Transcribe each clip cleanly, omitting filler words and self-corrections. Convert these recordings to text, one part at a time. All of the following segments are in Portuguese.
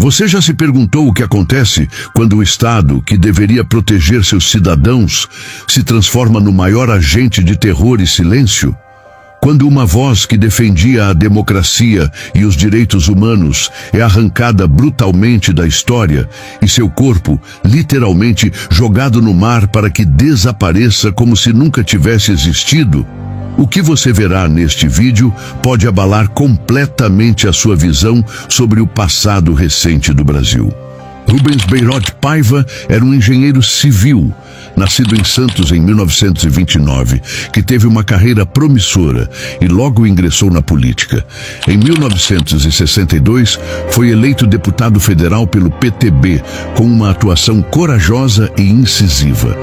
Você já se perguntou o que acontece quando o Estado, que deveria proteger seus cidadãos, se transforma no maior agente de terror e silêncio? Quando uma voz que defendia a democracia e os direitos humanos é arrancada brutalmente da história e seu corpo, literalmente, jogado no mar para que desapareça como se nunca tivesse existido? O que você verá neste vídeo pode abalar completamente a sua visão sobre o passado recente do Brasil. Rubens Beirott Paiva era um engenheiro civil, nascido em Santos em 1929, que teve uma carreira promissora e logo ingressou na política. Em 1962, foi eleito deputado federal pelo PTB, com uma atuação corajosa e incisiva.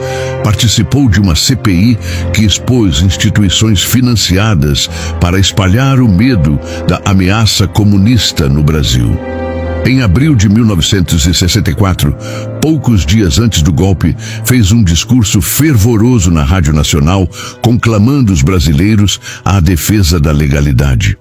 Participou de uma CPI que expôs instituições financiadas para espalhar o medo da ameaça comunista no Brasil. Em abril de 1964, poucos dias antes do golpe, fez um discurso fervoroso na Rádio Nacional, conclamando os brasileiros à defesa da legalidade.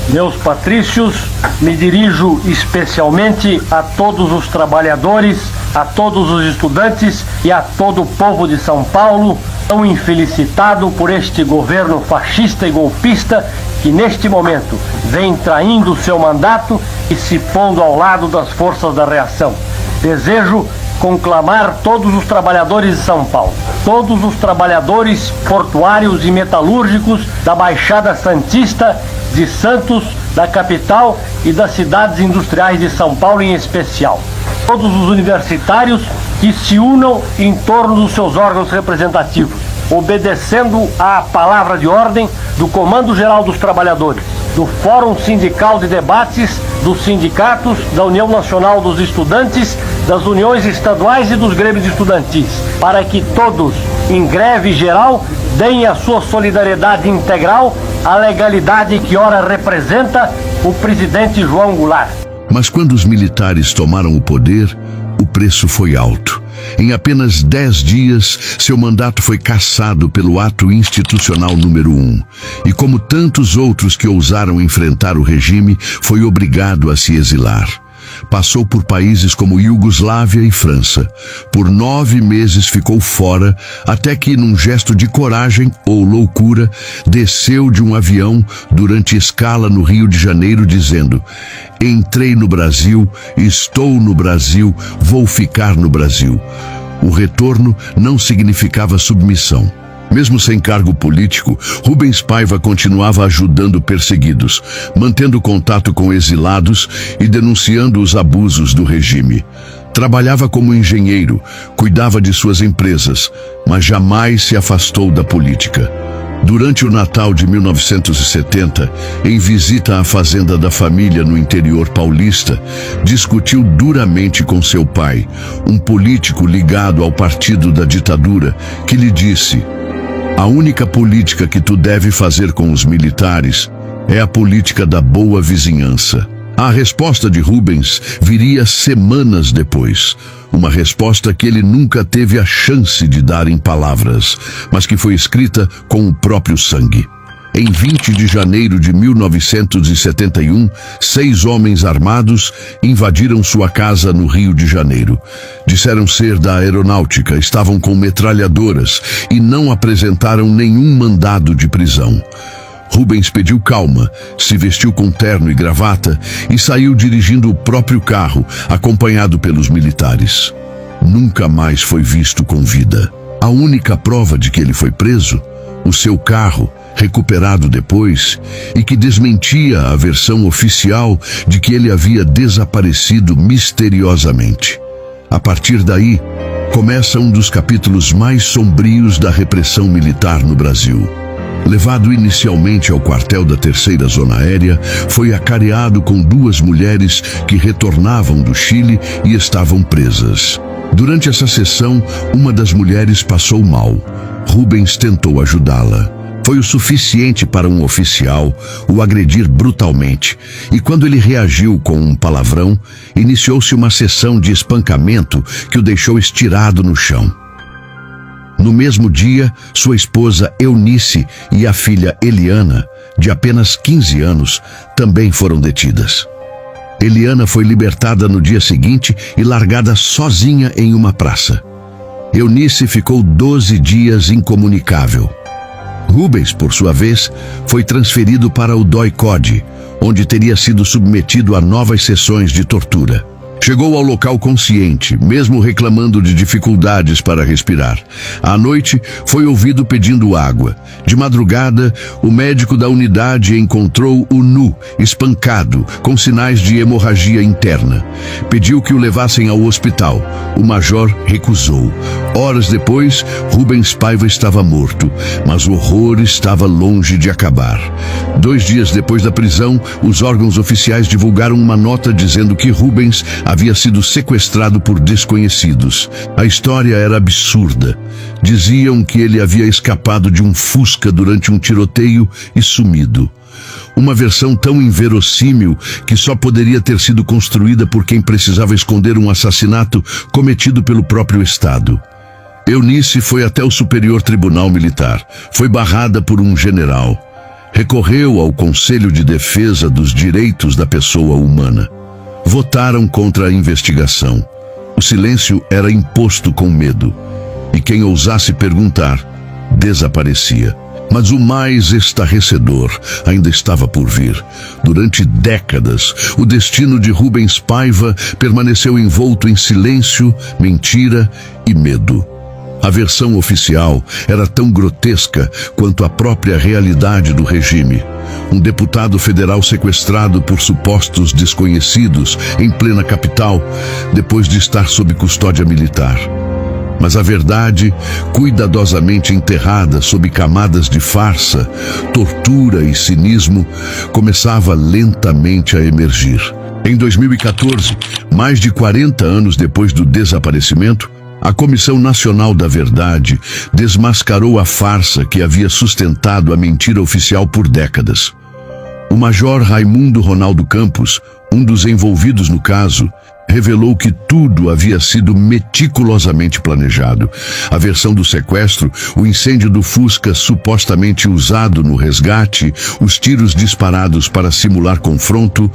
Meus patrícios, me dirijo especialmente a todos os trabalhadores, a todos os estudantes e a todo o povo de São Paulo, tão infelicitado por este governo fascista e golpista que neste momento vem traindo seu mandato e se pondo ao lado das forças da reação. Desejo conclamar todos os trabalhadores de São Paulo, todos os trabalhadores portuários e metalúrgicos da Baixada Santista, de Santos, da capital e das cidades industriais de São Paulo em especial. Todos os universitários que se unam em torno dos seus órgãos representativos, obedecendo à palavra de ordem do Comando Geral dos Trabalhadores, do Fórum Sindical de Debates, dos sindicatos, da União Nacional dos Estudantes, das uniões estaduais e dos grêmios estudantis, para que todos, em greve geral, deem a sua solidariedade integral à legalidade que ora representa o presidente João Goulart. Mas quando os militares tomaram o poder, o preço foi alto. Em apenas 10 dias, seu mandato foi cassado pelo ato institucional número 1. E como tantos outros que ousaram enfrentar o regime, foi obrigado a se exilar. Passou por países como Iugoslávia e França. Por 9 meses ficou fora, até que, num gesto de coragem ou loucura, desceu de um avião durante escala no Rio de Janeiro, dizendo: "Entrei no Brasil, estou no Brasil, vou ficar no Brasil." O retorno não significava submissão. Mesmo sem cargo político, Rubens Paiva continuava ajudando perseguidos, mantendo contato com exilados e denunciando os abusos do regime. Trabalhava como engenheiro, cuidava de suas empresas, mas jamais se afastou da política. Durante o Natal de 1970, em visita à fazenda da família no interior paulista, discutiu duramente com seu pai, um político ligado ao partido da ditadura, que lhe disse: "A única política que tu deve fazer com os militares é a política da boa vizinhança." A resposta de Rubens viria semanas depois. Uma resposta que ele nunca teve a chance de dar em palavras, mas que foi escrita com o próprio sangue. Em 20 de janeiro de 1971, 6 homens armados invadiram sua casa no Rio de Janeiro. Disseram ser da aeronáutica, estavam com metralhadoras e não apresentaram nenhum mandado de prisão. Rubens pediu calma, se vestiu com terno e gravata e saiu dirigindo o próprio carro, acompanhado pelos militares. Nunca mais foi visto com vida. A única prova de que ele foi preso, o seu carro, recuperado depois, e que desmentia a versão oficial de que ele havia desaparecido misteriosamente. A partir daí, começa um dos capítulos mais sombrios da repressão militar no Brasil. Levado inicialmente ao quartel da 3ª Zona Aérea, foi acareado com 2 mulheres que retornavam do Chile e estavam presas. Durante essa sessão, uma das mulheres passou mal. Rubens tentou ajudá-la. Foi o suficiente para um oficial o agredir brutalmente, e quando ele reagiu com um palavrão, iniciou-se uma sessão de espancamento que o deixou estirado no chão. No mesmo dia, sua esposa Eunice e a filha Eliana, de apenas 15 anos, também foram detidas. Eliana foi libertada no dia seguinte e largada sozinha em uma praça. Eunice ficou 12 dias incomunicável. Rubens, por sua vez, foi transferido para o DOI-CODE, onde teria sido submetido a novas sessões de tortura. Chegou ao local consciente, mesmo reclamando de dificuldades para respirar. À noite, foi ouvido pedindo água. De madrugada, o médico da unidade encontrou o nu, espancado, com sinais de hemorragia interna. Pediu que o levassem ao hospital. O major recusou. Horas depois, Rubens Paiva estava morto, mas o horror estava longe de acabar. 2 dias depois da prisão, os órgãos oficiais divulgaram uma nota dizendo que Rubens havia sido sequestrado por desconhecidos. A história era absurda. Diziam que ele havia escapado de um Fusca durante um tiroteio e sumido. Uma versão tão inverossímil que só poderia ter sido construída por quem precisava esconder um assassinato cometido pelo próprio Estado. Eunice foi até o Superior Tribunal Militar. Foi barrada por um general. Recorreu ao Conselho de Defesa dos Direitos da Pessoa Humana. Votaram contra a investigação. O silêncio era imposto com medo. E quem ousasse perguntar, desaparecia. Mas o mais estarrecedor ainda estava por vir. Durante décadas, o destino de Rubens Paiva permaneceu envolto em silêncio, mentira e medo. A versão oficial era tão grotesca quanto a própria realidade do regime. Um deputado federal sequestrado por supostos desconhecidos em plena capital, depois de estar sob custódia militar. Mas a verdade, cuidadosamente enterrada sob camadas de farsa, tortura e cinismo, começava lentamente a emergir. Em 2014, mais de 40 anos depois do desaparecimento, a Comissão Nacional da Verdade desmascarou a farsa que havia sustentado a mentira oficial por décadas. O major Raimundo Ronaldo Campos, um dos envolvidos no caso, revelou que tudo havia sido meticulosamente planejado. A versão do sequestro, o incêndio do Fusca supostamente usado no resgate, os tiros disparados para simular confronto,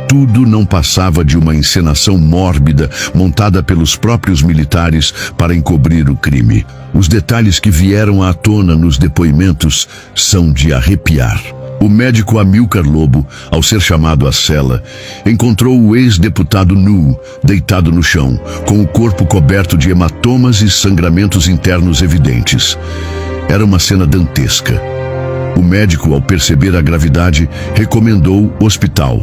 tudo não passava de uma encenação mórbida montada pelos próprios militares para encobrir o crime. Os detalhes que vieram à tona nos depoimentos são de arrepiar. O médico Amilcar Lobo, ao ser chamado à cela, encontrou o ex-deputado nu, deitado no chão, com o corpo coberto de hematomas e sangramentos internos evidentes. Era uma cena dantesca. O médico, ao perceber a gravidade, recomendou o hospital.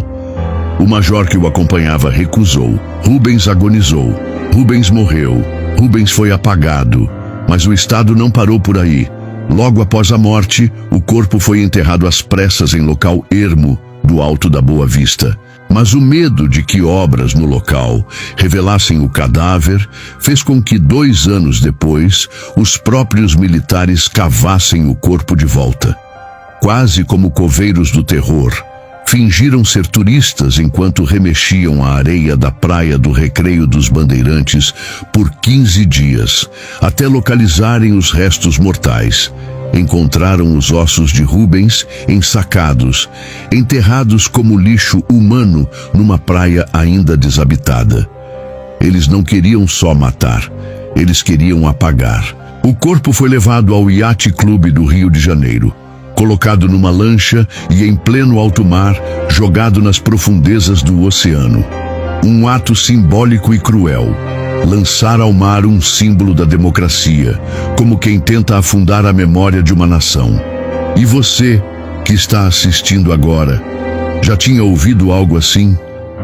O major que o acompanhava recusou. Rubens agonizou. Rubens morreu. Rubens foi apagado. Mas o Estado não parou por aí. Logo após a morte, o corpo foi enterrado às pressas em local ermo do Alto da Boa Vista. Mas o medo de que obras no local revelassem o cadáver fez com que 2 anos depois, os próprios militares cavassem o corpo de volta. Quase como coveiros do terror, fingiram ser turistas enquanto remexiam a areia da praia do Recreio dos Bandeirantes por 15 dias, até localizarem os restos mortais. Encontraram os ossos de Rubens ensacados, enterrados como lixo humano numa praia ainda desabitada. Eles não queriam só matar, eles queriam apagar. O corpo foi levado ao Yacht Clube do Rio de Janeiro. Colocado numa lancha e em pleno alto mar, jogado nas profundezas do oceano. Um ato simbólico e cruel. Lançar ao mar um símbolo da democracia, como quem tenta afundar a memória de uma nação. E você, que está assistindo agora, já tinha ouvido algo assim?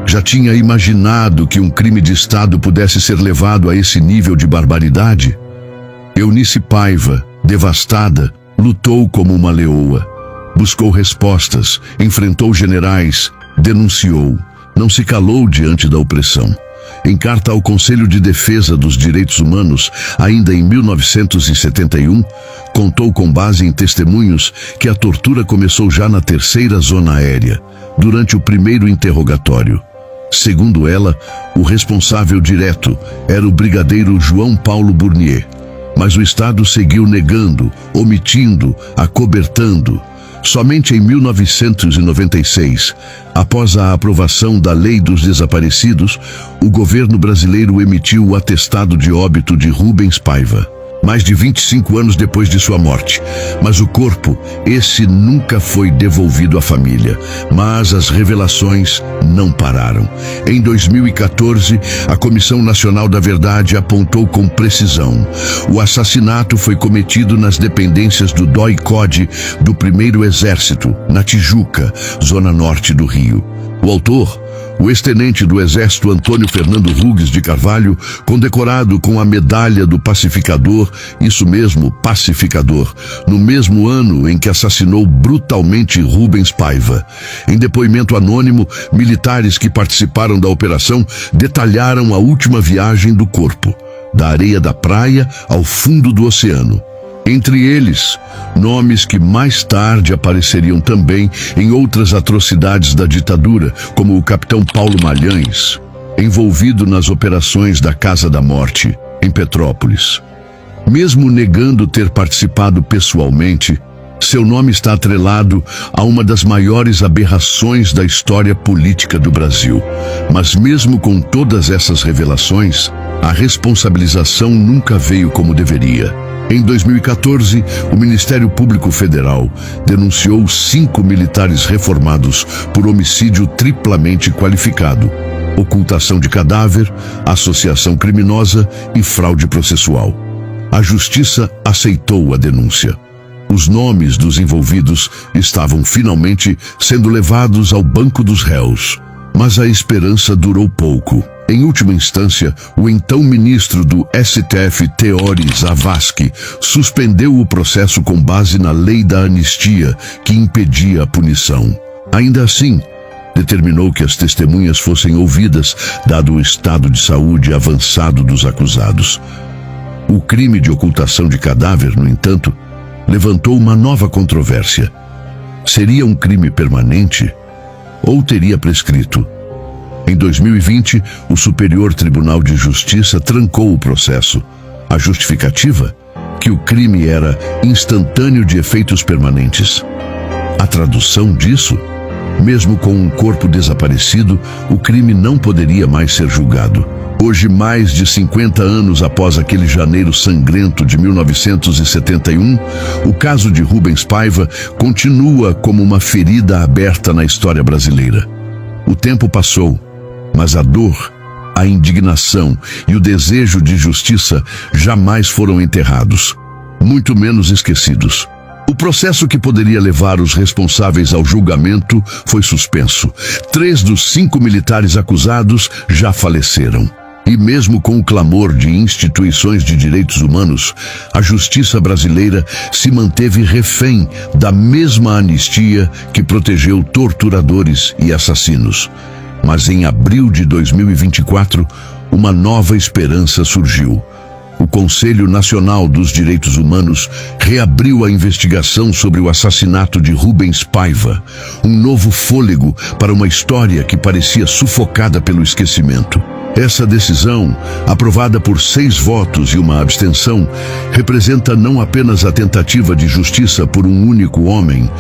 Já tinha imaginado que um crime de Estado pudesse ser levado a esse nível de barbaridade? Eunice Paiva, devastada, lutou como uma leoa. Buscou respostas, enfrentou generais, denunciou. Não se calou diante da opressão. Em carta ao Conselho de Defesa dos Direitos Humanos, ainda em 1971, contou com base em testemunhos que a tortura começou já na 3ª Zona Aérea, durante o primeiro interrogatório. Segundo ela, o responsável direto era o brigadeiro João Paulo Burnier. Mas o Estado seguiu negando, omitindo, acobertando. Somente em 1996, após a aprovação da Lei dos Desaparecidos, o governo brasileiro emitiu o atestado de óbito de Rubens Paiva, mais de 25 anos depois de sua morte. Mas o corpo, esse nunca foi devolvido à família. Mas as revelações não pararam. Em 2014, a Comissão Nacional da Verdade apontou com precisão: o assassinato foi cometido nas dependências do DOI-CODE do 1º Exército, na Tijuca, zona norte do Rio. O autor, o ex-tenente do Exército Antônio Fernando Ruges de Carvalho, condecorado com a Medalha do Pacificador, isso mesmo, pacificador, no mesmo ano em que assassinou brutalmente Rubens Paiva. Em depoimento anônimo, militares que participaram da operação detalharam a última viagem do corpo, da areia da praia ao fundo do oceano. Entre eles, nomes que mais tarde apareceriam também em outras atrocidades da ditadura, como o capitão Paulo Malhães, envolvido nas operações da Casa da Morte, em Petrópolis. Mesmo negando ter participado pessoalmente, seu nome está atrelado a uma das maiores aberrações da história política do Brasil. Mas mesmo com todas essas revelações, a responsabilização nunca veio como deveria. Em 2014, o Ministério Público Federal denunciou 5 militares reformados por homicídio triplamente qualificado: ocultação de cadáver, associação criminosa e fraude processual. A Justiça aceitou a denúncia. Os nomes dos envolvidos estavam finalmente sendo levados ao banco dos réus. Mas a esperança durou pouco. Em última instância, o então ministro do STF, Teori Zavascki, suspendeu o processo com base na lei da anistia, que impedia a punição. Ainda assim, determinou que as testemunhas fossem ouvidas, dado o estado de saúde avançado dos acusados. O crime de ocultação de cadáver, no entanto, levantou uma nova controvérsia. Seria um crime permanente ou teria prescrito? Em 2020, o Superior Tribunal de Justiça trancou o processo. A justificativa? Que o crime era instantâneo de efeitos permanentes. A tradução disso? Mesmo com um corpo desaparecido, o crime não poderia mais ser julgado. Hoje, mais de 50 anos após aquele janeiro sangrento de 1971, o caso de Rubens Paiva continua como uma ferida aberta na história brasileira. O tempo passou, mas a dor, a indignação e o desejo de justiça jamais foram enterrados, muito menos esquecidos. O processo que poderia levar os responsáveis ao julgamento foi suspenso. 3 dos 5 militares acusados já faleceram. E mesmo com o clamor de instituições de direitos humanos, a justiça brasileira se manteve refém da mesma anistia que protegeu torturadores e assassinos. Mas em abril de 2024, uma nova esperança surgiu. O Conselho Nacional dos Direitos Humanos reabriu a investigação sobre o assassinato de Rubens Paiva, um novo fôlego para uma história que parecia sufocada pelo esquecimento. Essa decisão, aprovada por 6 votos e uma abstenção, representa não apenas a tentativa de justiça por um único homem,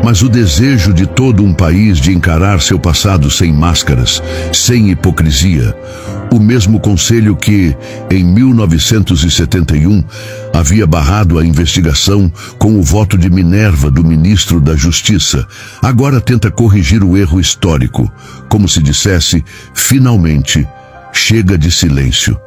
mas o desejo de todo um país de encarar seu passado sem máscaras, sem hipocrisia. O mesmo conselho que, em 1971, havia barrado a investigação com o voto de Minerva do ministro da Justiça, agora tenta corrigir o erro histórico, como se dissesse, finalmente, chega de silêncio.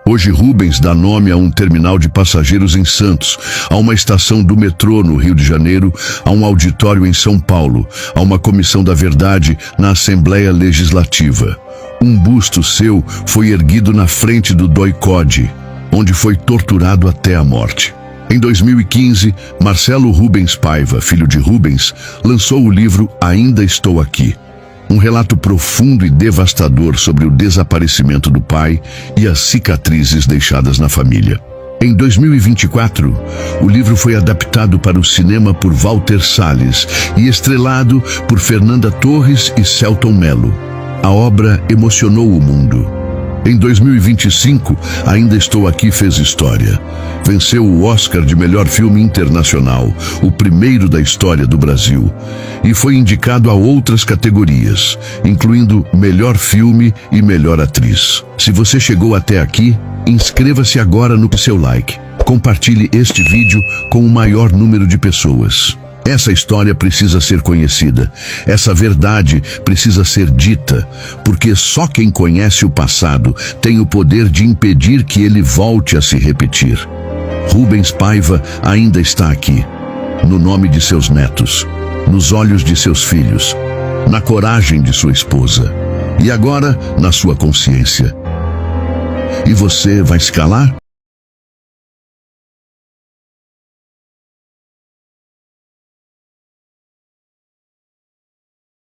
Hoje Rubens dá nome a um terminal de passageiros em Santos, a uma estação do metrô no Rio de Janeiro, a um auditório em São Paulo, a uma comissão da verdade na Assembleia Legislativa. Um busto seu foi erguido na frente do DOI-CODE, onde foi torturado até a morte. Em 2015, Marcelo Rubens Paiva, filho de Rubens, lançou o livro Ainda Estou Aqui. Um relato profundo e devastador sobre o desaparecimento do pai e as cicatrizes deixadas na família. Em 2024, o livro foi adaptado para o cinema por Walter Salles e estrelado por Fernanda Torres e Selton Mello. A obra emocionou o mundo. Em 2025, Ainda Estou Aqui fez história. Venceu o Oscar de melhor filme internacional, o primeiro da história do Brasil, e foi indicado a outras categorias, incluindo melhor filme e melhor atriz. Se você chegou até aqui, inscreva-se agora no seu like. Compartilhe este vídeo com o maior número de pessoas. Essa história precisa ser conhecida. Essa verdade precisa ser dita, porque só quem conhece o passado tem o poder de impedir que ele volte a se repetir. Rubens Paiva ainda está aqui, no nome de seus netos, nos olhos de seus filhos, na coragem de sua esposa e agora na sua consciência. E você vai se calar?